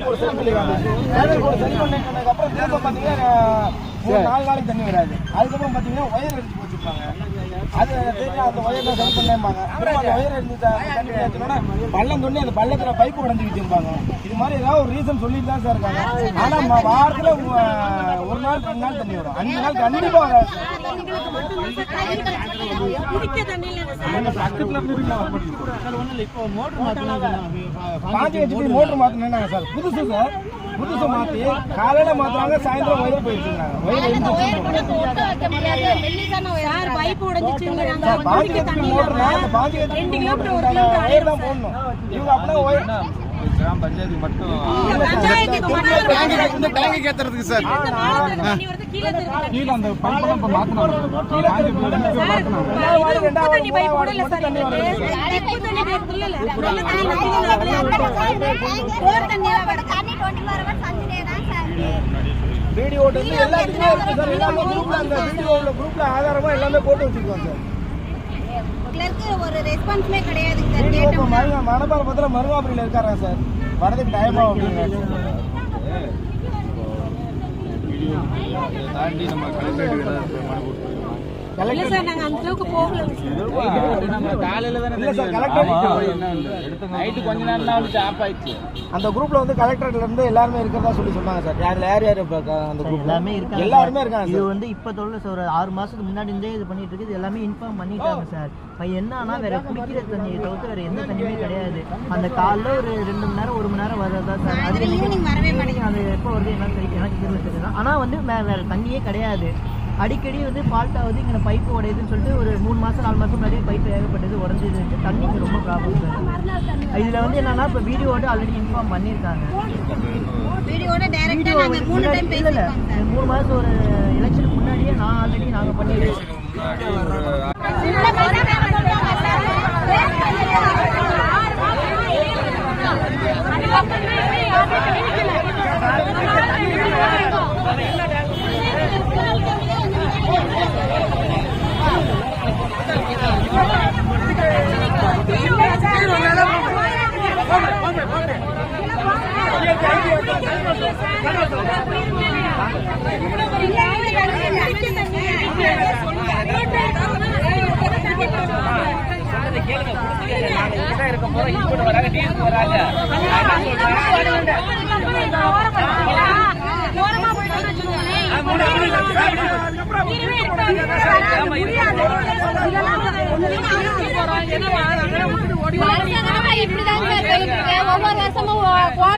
கோடு சரி பண்ணிடுவாங்க. சேனல் கோடு சரி பண்ணிட்டதுக்கு அப்புறம் திரும்ப பார்த்தீங்கன்னா 4 நாளைக்கு தண்ணி வராது. அதுக்கப்புறம் பார்த்தீங்கன்னா ஒயர் எடுத்து வச்சுருப்பாங்க. அது தெரியும் அந்த ஒயர் சரி பண்ணேம்பாங்க. அப்புறம் அந்த ஒயர் எடுத்து தண்ணி வச்சுனோன்னா பள்ளம் தோண்டி அந்த பள்ளத்தில் பைப்பு உடஞ்சி வச்சுருப்பாங்க. இது மாதிரி ஏதாவது ஒரு ரீசன் சொல்லிட்டு தான் சார் இருக்காங்க. ஆனால் வாரத்தில் 1 நாள் 2 நாள் தண்ணி வரும். 5 நாள் கண்டிப்பாக வராது. பாஞ்சி வச்சுட்டு மோட்டர் மாத்தினாங்க சார். புதுசு சார், புதுசு மாத்தி காலையில மாத்துறாங்க, சாயந்தரம் வயல் போயிருச்சுங்க. போடணும். இவங்க அப்படின்னா கிராம பஞ்சாயத்துக்கு மட்டும் டேங்க் ஏத்துறதுக்கு சார் கீழே அந்த பைப்பெல்லாம் இப்ப மாத்தணும். வீடியோ எல்லாத்துக்குமே இருக்கு சார். எல்லாமே குரூப்ல அந்த வீடியோல குரூப்ல ஆதாரமா எல்லாமே போட்டு வச்சிருக்கோம் சார். ஒரு ரெஸ்பான்ஸ்மே கிடையாது. மணப்பாறை மருவாபுரியில இருக்காரா சார், வரதுக்கு டைம் ஆகும் தாண்டி நம்ம அந்த குரூப்ல வந்து கலெக்டர்ல இருந்து எல்லாருமே இருக்கிறதா சொன்னாங்க சார். யார் யார் அந்த குரூப் எல்லாருமே இருக்காங்க. இது வந்து இப்ப தொழில் சார், ஒரு 6 மாசத்துக்கு முன்னாடி இருந்தே இது பண்ணிட்டு இருக்கு. இது எல்லாமே இன்ஃபார்ம் பண்ணிட்டாங்க சார். என்னன்னா வேற குடிக்கிற தண்ணியை தவிர்த்து வேற எந்த தண்ணியுமே கிடையாது. அந்த காலைல ஒரு 2 மணி நேரம் 1 மணி நேரம் வர்றதா சார். அது எப்போ வருது எனக்கு தெரியல. ஆனா வந்து வேற தண்ணியே கிடையாது. அடிக்கடி வந்து ஃபால்ட் ஆகுது, இங்கே பைப்பு உடையுதுன்னு சொல்லிட்டு ஒரு 3 மாதம் 4 மாதம் முன்னாடி பைப்பு ஏகப்பட்டது உடஞ்சிது. தண்ணிக்கு ரொம்ப ப்ராப்ளம் சார். இதில் வந்து என்னன்னா இப்போ வீடியோட ஆல்ரெடி இன்ஃபார்ம் பண்ணியிருக்காங்க. 3 மாதம் ஒரு எலெக்ஷனுக்கு முன்னாடியே நாங்கள் பண்ணியிருக்கோம். இப்படிதான் ஒவ்வொரு வருஷமும்